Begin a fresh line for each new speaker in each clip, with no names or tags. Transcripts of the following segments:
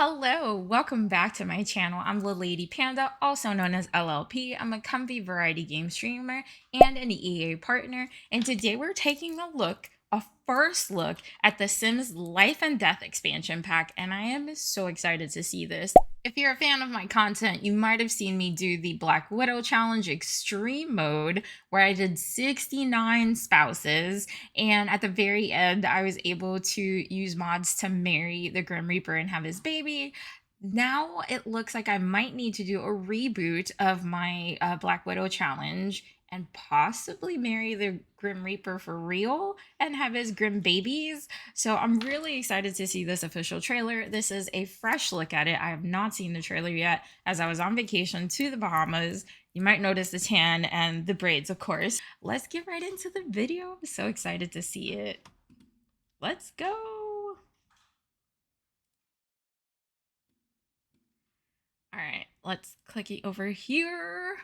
Hello, welcome back to my channel. I'm LALADYPANDA, also known as LLP. I'm a comfy variety game streamer and an EA partner, and today we're taking a first look at the Sims Life and Death expansion pack, and I am so excited to see this. If you're a fan of my content, you might have seen me do the Black Widow Challenge Extreme Mode, where I did 69 spouses, and at the very end, I was able to use mods to marry the Grim Reaper and have his baby. Now it looks like I might need to do a reboot of my Black Widow challenge and possibly marry the Grim Reaper for real and have his Grim babies. So I'm really excited to see this official trailer. This is a fresh look at it. I have not seen the trailer yet, as I was on vacation to the Bahamas. You might notice the tan and the braids, of course. Let's get right into the video. I'm so excited to see it. Let's go. All right, let's click it over here.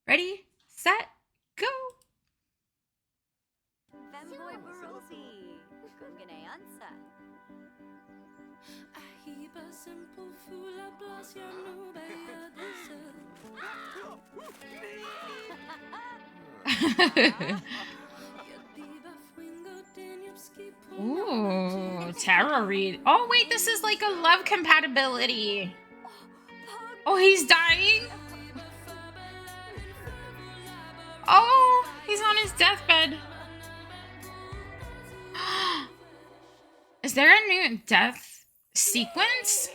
Ready, set, go.
Femboy Barosi, Gunganeansa.
Ooh, tarot read. Oh wait, this is like a love compatibility. Oh, he's dying? Oh, he's on his deathbed. Is there a new death sequence?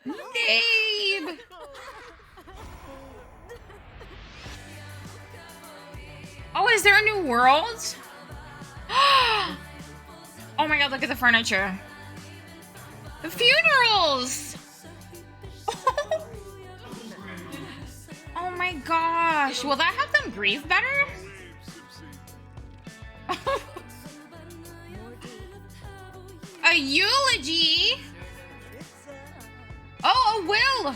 Babe! Oh, is there a new world? Oh my god, look at the furniture. The funerals! Oh my gosh. Will that have them grieve better? A eulogy? Oh, a will!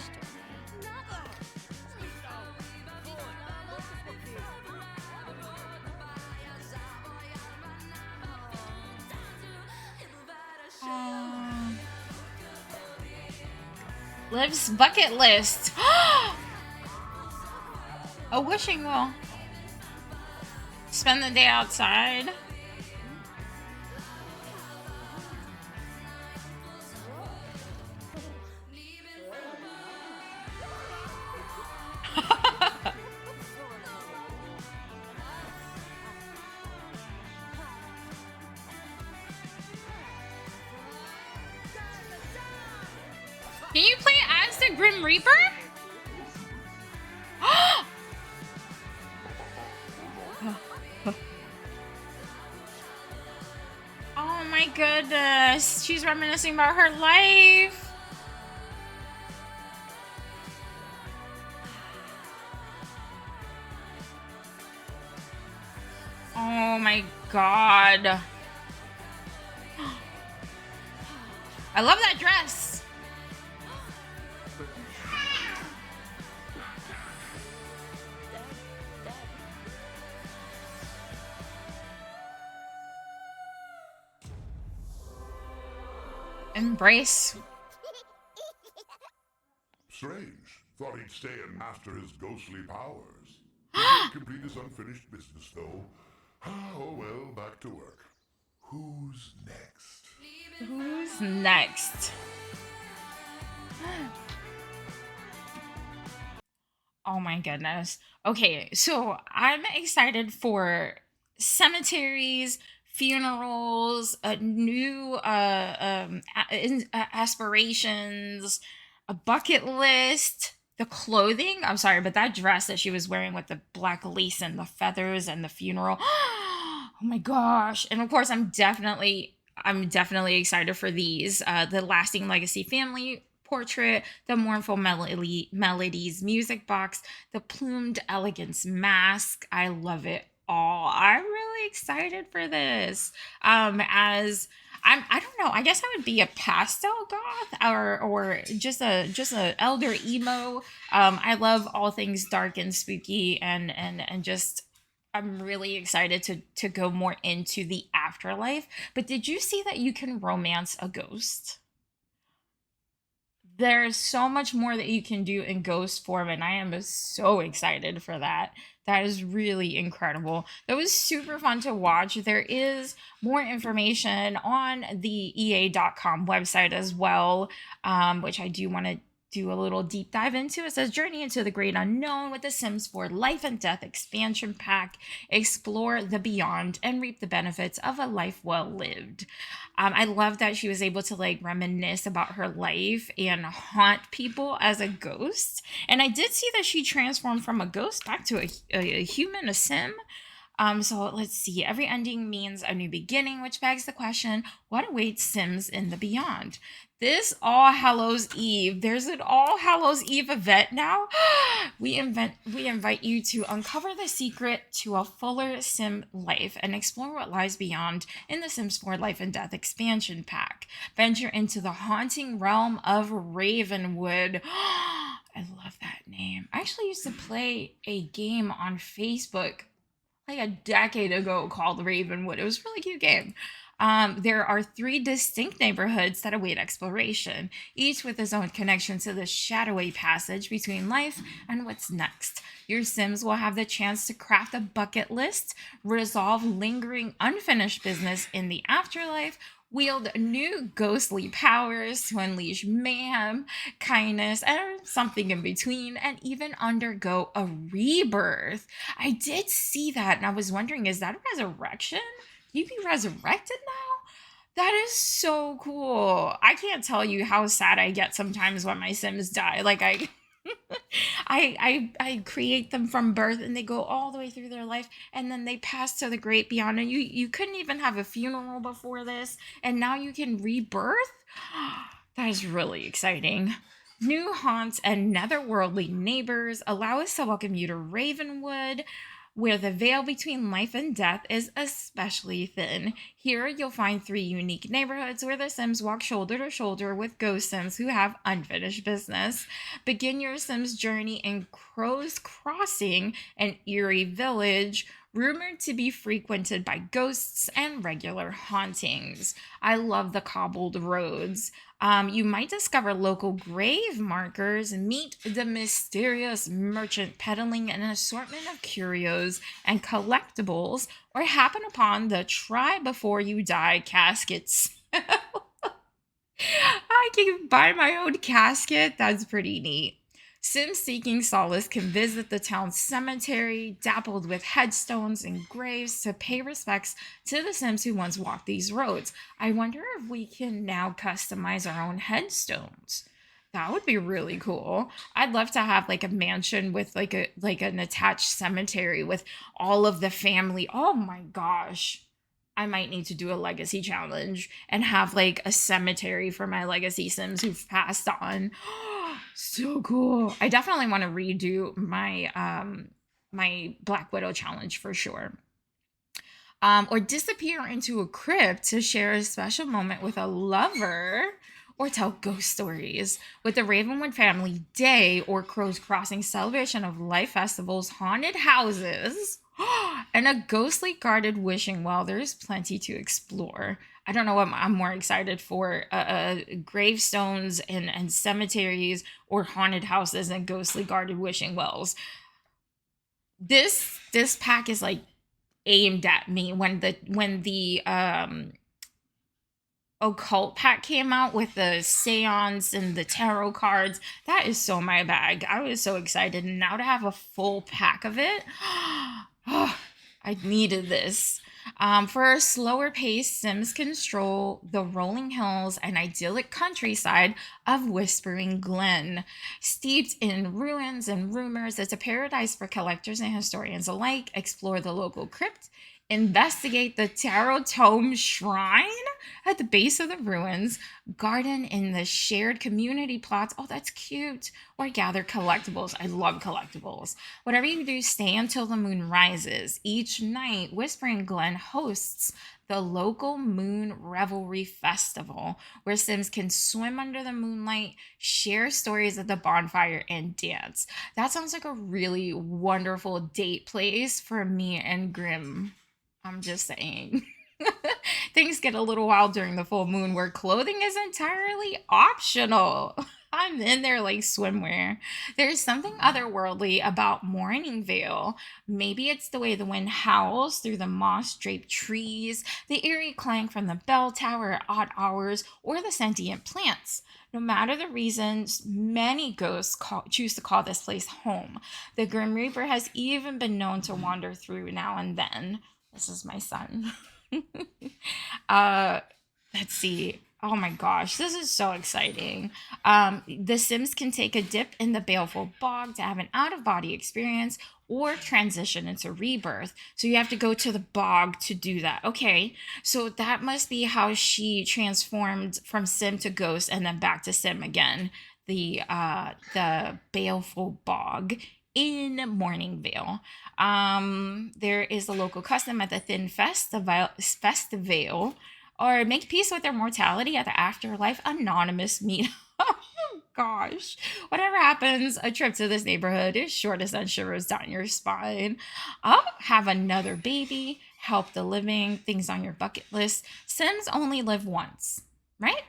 Liv's bucket list. A wishing well. Spend the day outside. Can you play as the Grim Reaper? Oh my goodness. She's reminiscing about her life. Oh my god. I love that dress. Embrace.
Strange. Thought he'd stay and master his ghostly powers. He did complete his unfinished business, though. Oh well, back to work. Who's next?
Who's next? Oh my goodness. Okay, so I'm excited for cemeteries, funerals, a new aspirations, a bucket list, the clothing. I'm sorry, but that dress that she was wearing with the black lace and the feathers and the funeral. Oh my gosh. And of course, I'm definitely excited for these. The lasting legacy family portrait, the mournful melodies music box, the plumed elegance mask. I love it all. I'm really excited for this. As I don't know. I guess I would be a pastel goth or just a elder emo. I love all things dark and spooky and just I'm really excited to go more into the afterlife. But did you see that you can romance a ghost? There's so much more that you can do in ghost form, and I am so excited for that. That is really incredible. That was super fun to watch. There is more information on the EA.com website as well, which I do want to do a little deep dive into. It says Journey into the Great Unknown with the Sims 4 Life and Death expansion pack. Explore the beyond and reap the benefits of a life well lived. I love that she was able to like reminisce about her life and haunt people as a ghost. And I did see that she transformed from a ghost back to a human, a sim. So let's see. Every ending means a new beginning, which begs the question: what awaits Sims in the beyond? This All Hallows Eve. There's an All Hallows Eve event now. We invite you to uncover the secret to a fuller Sim life and explore what lies beyond in the Sims 4 Life and Death expansion pack. Venture into the haunting realm of Ravenwood. I love that name. I actually used to play a game on Facebook like a decade ago called Ravenwood. It was a really cute game. There are 3 distinct neighborhoods that await exploration, each with its own connection to the shadowy passage between life and what's next. Your Sims will have the chance to craft a bucket list, resolve lingering unfinished business in the afterlife, wield new ghostly powers to unleash mayhem, kindness, and something in between, and even undergo a rebirth. I did see that, and I was wondering, is that a resurrection? Can you be resurrected now? That is so cool. I can't tell you how sad I get sometimes when my Sims die. Like I create them from birth and they go all the way through their life and then they pass to the great beyond, and you couldn't even have a funeral before this and now you can rebirth. That is really exciting. New haunts and netherworldly neighbors allow us to welcome you to Ravenwood, where the veil between life and death is especially thin. Here, you'll find 3 unique neighborhoods where the Sims walk shoulder to shoulder with ghost Sims who have unfinished business. Begin your Sims journey in Crow's Crossing, an eerie village rumored to be frequented by ghosts and regular hauntings. I love the cobbled roads. You might discover local grave markers, meet the mysterious merchant peddling an assortment of curios and collectibles, or happen upon the try before you die caskets. I can buy my own casket. That's pretty neat. Sims seeking solace can visit the town's cemetery, dappled with headstones and graves, to pay respects to the Sims who once walked these roads. I wonder if we can now customize our own headstones. That would be really cool. I'd love to have like a mansion with like an attached cemetery with all of the family. Oh my gosh. I might need to do a legacy challenge and have like a cemetery for my legacy Sims who've passed on. So cool. I definitely want to redo my Black Widow challenge for sure. Or disappear into a crypt to share a special moment with a lover, or tell ghost stories. With the Ravenwood Family Day or Crow's Crossing celebration of life festivals, haunted houses, and a ghostly guarded wishing well, there's plenty to explore. I don't know what I'm more excited for, gravestones and cemeteries, or haunted houses and ghostly guarded wishing wells. This pack is like aimed at me. When the occult pack came out with the seance and the tarot cards, that is so my bag. I was so excited, and now to have a full pack of it, oh, I needed this. For a slower pace, Sims can stroll the rolling hills and idyllic countryside of Whispering Glen. Steeped in ruins and rumors, it's a paradise for collectors and historians alike. Explore the local crypt, investigate the Tarot Tome Shrine at the base of the ruins, garden in the shared community plots. Oh, that's cute. Or gather collectibles. I love collectibles. Whatever you do, stay until the moon rises. Each night, Whispering Glen hosts the local Moon Revelry Festival, where Sims can swim under the moonlight, share stories at the bonfire, and dance. That sounds like a really wonderful date place for me and Grim. I'm just saying. Things get a little wild during the full moon where clothing is entirely optional. I'm in there like swimwear. There's something otherworldly about Morning Vale. Maybe it's the way the wind howls through the moss draped trees, the eerie clang from the bell tower at odd hours, or the sentient plants. No matter the reasons, many choose to call this place home. The Grim Reaper has even been known to wander through now and then. This is my son. uh, let's see. Oh my gosh, this is so exciting. The Sims can take a dip in the baleful bog to have an out of body experience or transition into rebirth. So you have to go to the bog to do that. Okay, so that must be how she transformed from Sim to Ghost and then back to Sim again. The baleful bog in Morningvale. There is a local custom at the Thin Festival, or make peace with their mortality at the Afterlife Anonymous meet. Oh gosh. Whatever happens, a trip to this neighborhood is sure to send shivers down your spine. Have another baby, help the living, things on your bucket list. Sims only live once, right?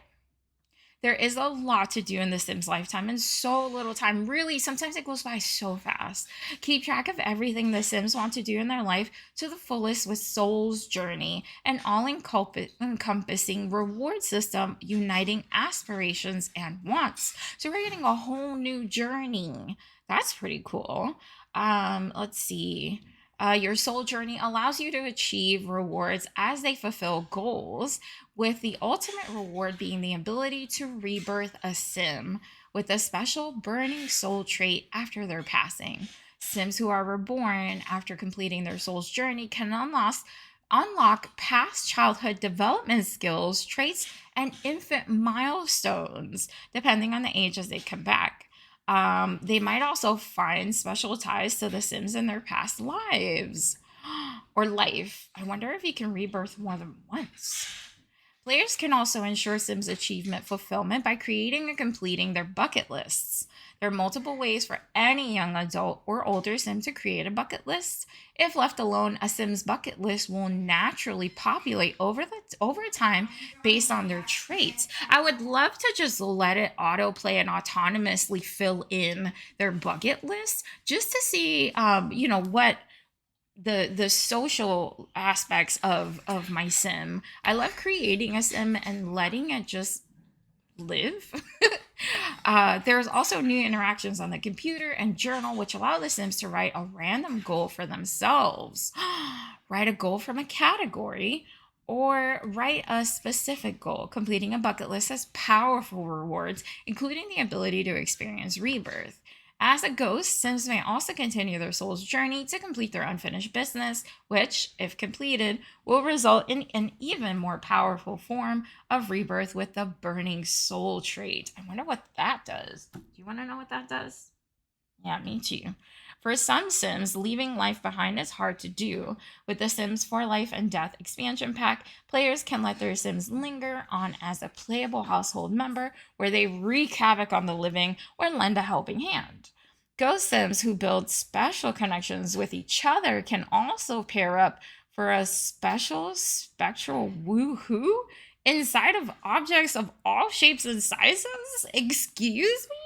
There is a lot to do in The Sims lifetime in so little time. Really, sometimes it goes by so fast. Keep track of everything The Sims want to do in their life to the fullest with Soul's Journey, an all encompassing reward system uniting aspirations and wants. So we're getting a whole new journey. That's pretty cool. Let's see. Your soul journey allows you to achieve rewards as they fulfill goals, with the ultimate reward being the ability to rebirth a sim with a special burning soul trait after their passing. Sims who are reborn after completing their soul's journey can unlock past childhood development skills, traits, and infant milestones, depending on the age as they come back. They might also find special ties to the Sims in their past lives or life. I wonder if you can rebirth more than once. Players can also ensure Sims achievement fulfillment by creating and completing their bucket lists. There are multiple ways for any young adult or older Sim to create a bucket list. If left alone, a Sim's bucket list will naturally populate over time based on their traits. I would love to just let it autoplay and autonomously fill in their bucket list just to see, what the social aspects of my sim. I love creating a sim and letting it just live. There's also new interactions on the computer and journal, which allow the Sims to write a random goal for themselves. Write a goal from a category or write a specific goal. Completing a bucket list has powerful rewards, including the ability to experience rebirth. As a ghost, Sims may also continue their soul's journey to complete their unfinished business, which, if completed, will result in an even more powerful form of rebirth with the burning soul trait. I wonder what that does. Do you want to know what that does? Yeah, me too. For some Sims, leaving life behind is hard to do. With the Sims for Life and Death expansion pack, players can let their Sims linger on as a playable household member where they wreak havoc on the living or lend a helping hand. Ghost Sims who build special connections with each other can also pair up for a special spectral woohoo inside of objects of all shapes and sizes? Excuse me?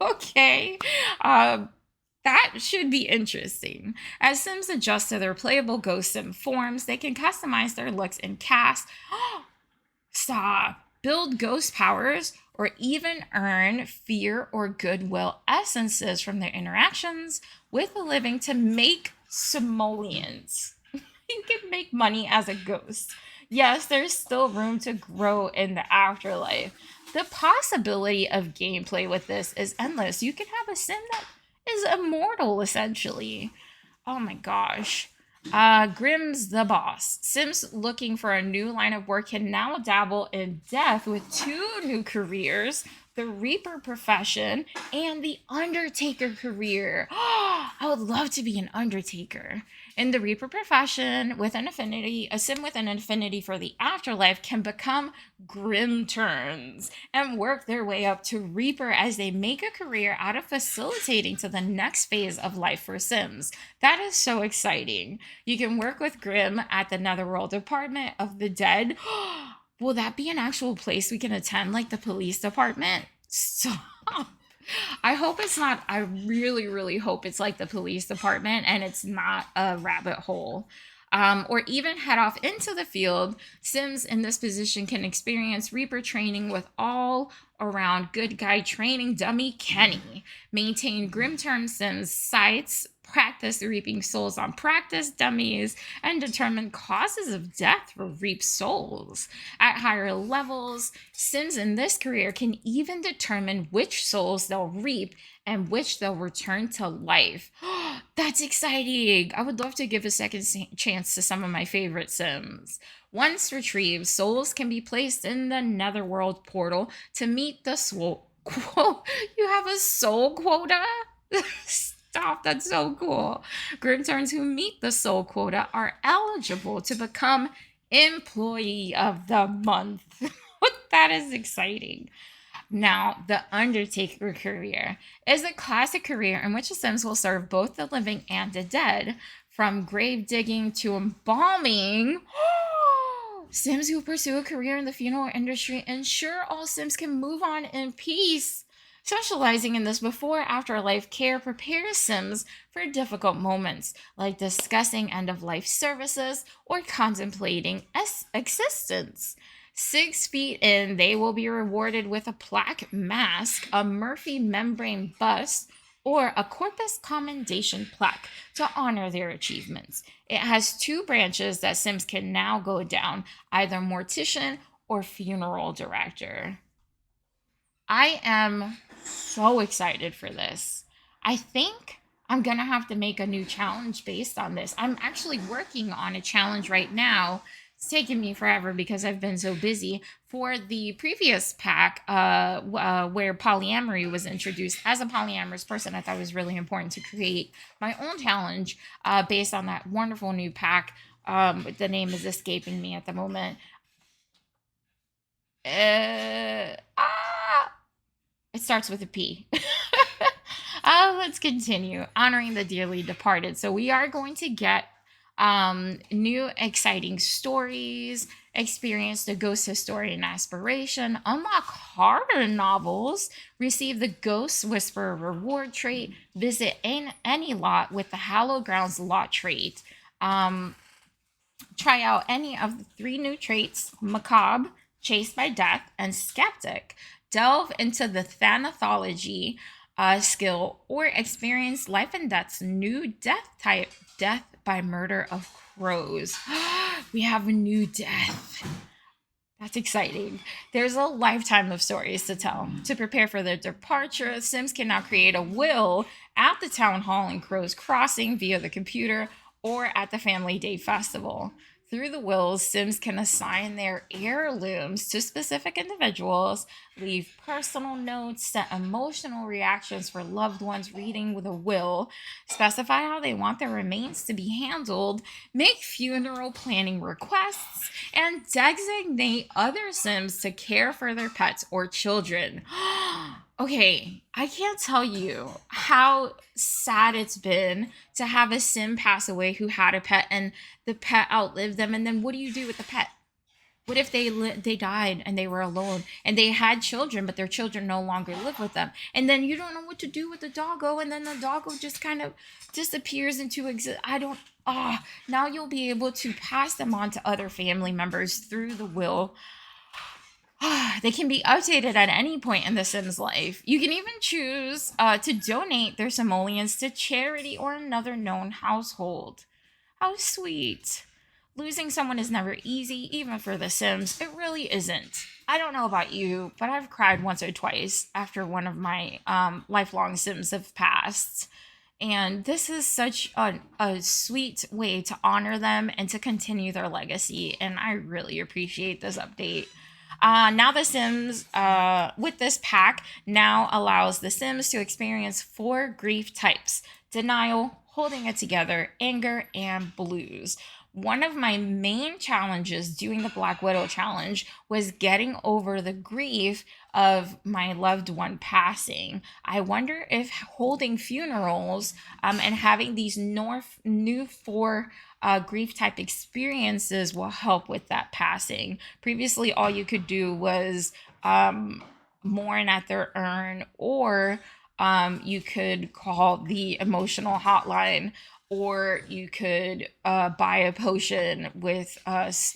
Okay. That should be interesting. As Sims adjust to their playable Ghost Sim forms, they can customize their looks and cast. Stop. Build ghost powers or even earn fear or goodwill essences from their interactions with the living to make simoleons. You can make money as a ghost. Yes, there's still room to grow in the afterlife. The possibility of gameplay with this is endless. You can have a sim that is immortal, essentially. Oh my gosh. Grimm's the boss. Sims looking for a new line of work can now dabble in death with two new careers: the Reaper profession and the Undertaker career. I would love to be an Undertaker. In the Reaper profession, with an affinity, a sim with an affinity for the afterlife can become Grim Turns and work their way up to Reaper as they make a career out of facilitating to the next phase of life for Sims. That is so exciting. You can work with Grim at the Netherworld Department of the Dead. Will that be an actual place we can attend, like the police department? Stop. I hope it's not. I really, really hope it's like the police department and it's not a rabbit hole. Or even head off into the field. Sims in this position can experience Reaper training with all around good guy training dummy Kenny. Maintain Grim Term Sims sites, practice reaping souls on practice dummies, and determine causes of death for reap souls. At higher levels, Sims in this career can even determine which souls they'll reap and which they'll return to life. That's exciting. I would love to give a second chance to some of my favorite Sims. Once retrieved, souls can be placed in the Netherworld portal to meet the soul. You have a soul quota? Stop, that's so cool. Grimturns who meet the soul quota are eligible to become Employee of the Month. That is exciting. Now, the Undertaker Career is a classic career in which the Sims will serve both the living and the dead, from grave digging to embalming. Sims who pursue a career in the funeral industry ensure all Sims can move on in peace. Specializing in this before afterlife care prepares Sims for difficult moments like discussing end of life services or contemplating existence. 6 feet in, they will be rewarded with a plaque mask, a Murphy membrane bust, or a Corpus Commendation plaque to honor their achievements. It has two branches that Sims can now go down, either mortician or funeral director. I am so excited for this. I think I'm going to have to make a new challenge based on this. I'm actually working on a challenge right now. It's taken me forever because I've been so busy. For the previous pack, where polyamory was introduced, as a polyamorous person, I thought it was really important to create my own challenge based on that wonderful new pack. The name is escaping me at the moment. It starts with a P. Let's continue. Honoring the dearly departed. So we are going to get new exciting stories, experience the ghost historian aspiration, unlock harder novels, receive the ghost whisperer reward trait, visit any lot with the hallowed grounds lot trait, try out any of the 3 new traits: macabre, chased by death, and skeptic. Delve into the Thanatology skill, or experience Life and Death's new death type, Death by Murder of Crows. We have a new death. That's exciting. There's a lifetime of stories to tell. To prepare for their departure, Sims can now create a will at the town hall in Crow's Crossing via the computer or at the Family Day Festival. Through the wills, Sims can assign their heirlooms to specific individuals, leave personal notes, set emotional reactions for loved ones reading the will, specify how they want their remains to be handled, make funeral planning requests, and designate other Sims to care for their pets or children. Okay, I can't tell you how sad it's been to have a Sim pass away who had a pet and the pet outlived them. And then what do you do with the pet? What if they died and they were alone and they had children, but their children no longer live with them? And then you don't know what to do with the doggo, and then the doggo just kind of disappears into existence. Now you'll be able to pass them on to other family members through the will. They can be updated at any point in the Sims life. You can even choose to donate their simoleons to charity or another known household. How sweet. Losing someone is never easy, even for the Sims. It really isn't. I don't know about you, but I've cried once or twice after one of my lifelong Sims have passed. And this is such a sweet way to honor them and to continue their legacy. And I really appreciate this update. Now the Sims, with this pack, now allows the Sims to experience 4 grief types: denial, holding it together, anger, and blues. One of my main challenges doing the Black Widow challenge was getting over the grief of my loved one passing. I wonder if holding funerals and having these new four grief type experiences will help with that passing. Previously, all you could do was mourn at their urn, or you could call the emotional hotline, or you could buy a potion with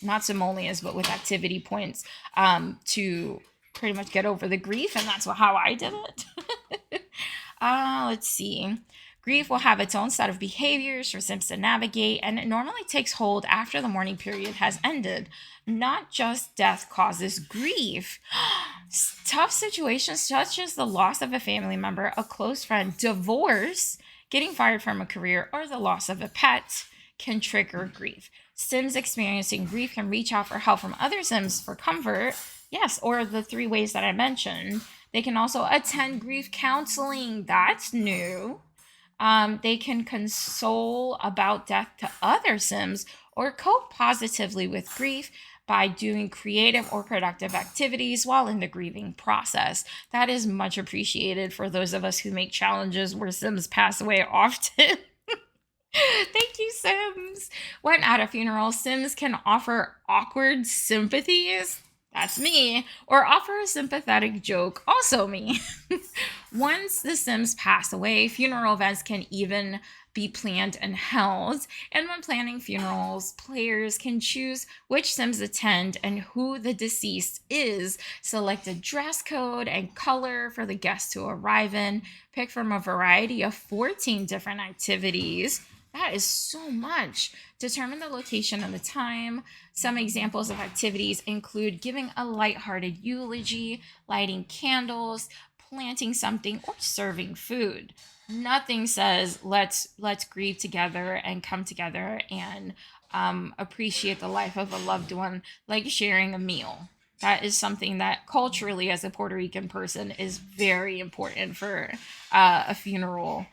not simoleons, but with activity points to pretty much get over the grief, and that's how I did it. Let's see. Grief will have its own set of behaviors for Sims to navigate, and it normally takes hold after the mourning period has ended. Not just death causes grief. Tough situations such as the loss of a family member, a close friend, divorce, getting fired from a career, or the loss of a pet can trigger grief. Sims experiencing grief can reach out for help from other Sims for comfort, yes, or the three ways that I mentioned. They can also attend grief counseling. That's new. They can console about death to other Sims or cope positively with grief by doing creative or productive activities while in the grieving process. That is much appreciated for those of us who make challenges where Sims pass away often. Thank you, Sims. When at a funeral, Sims can offer awkward sympathies. That's me. Or offer a sympathetic joke. Also me. Once the Sims pass away, funeral events can even be planned and held. And when planning funerals, players can choose which Sims attend and who the deceased is, select a dress code and color for the guests to arrive in, pick from a variety of 14 different activities. That is so much. Determine the location and the time. Some examples of activities include giving a lighthearted eulogy, lighting candles, planting something, or serving food. Nothing says let's grieve together and come together and appreciate the life of a loved one like sharing a meal. That is something that culturally, as a Puerto Rican person, is very important for a funeral.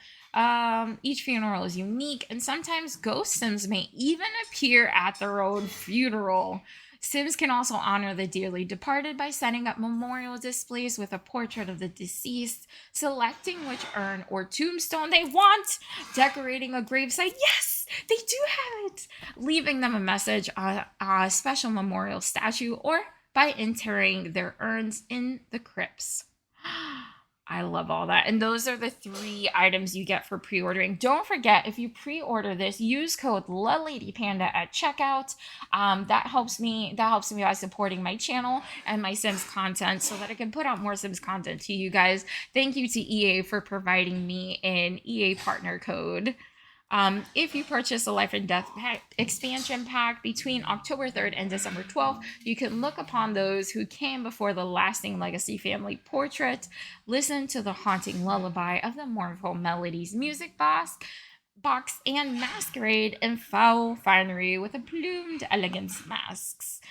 Each funeral is unique, and sometimes ghost Sims may even appear at their own funeral. Sims can also honor the dearly departed by setting up memorial displays with a portrait of the deceased, selecting which urn or tombstone they want, decorating a gravesite. Yes, they do have it. Leaving them a message on a special memorial statue, or by entering their urns in the crypts. I love all that. And those are the three items you get for pre-ordering. Don't forget, if you pre-order this, use code LALADYPANDA at checkout. That helps me by supporting my channel and my Sims content so that I can put out more Sims content to you guys. Thank you to EA for providing me an EA partner code. If you purchase a Life and Death expansion pack between October 3rd and December 12th, you can look upon those who came before the lasting legacy family portrait, listen to the haunting lullaby of the mournful melodies music box, and masquerade in foul finery with a plumed elegance masks.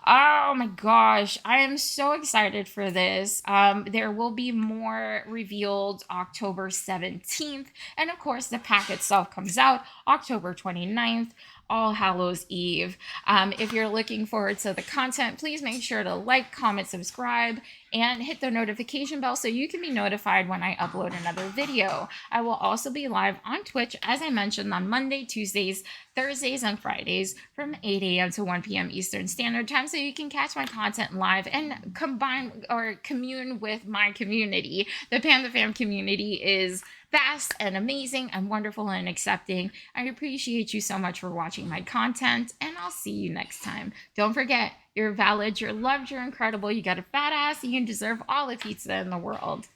Oh my gosh, I am so excited for this. There will be more revealed October 17th, and of course the pack itself comes out October 29th, All Hallows Eve. If you're looking forward to the content, please make sure to like, comment, subscribe, and hit the notification bell so you can be notified when I upload another video. I will also be live on Twitch, as I mentioned, on Monday, Tuesdays, Thursdays, and Fridays from 8 a.m. to 1 p.m. Eastern Standard Time, so you can catch my content live and combine or commune with my community. The Panda Fam community is vast and amazing and wonderful and accepting. I appreciate you so much for watching my content, and I'll see you next time. Don't forget, you're valid, you're loved, you're incredible, you got a fat ass, and you deserve all the pizza in the world.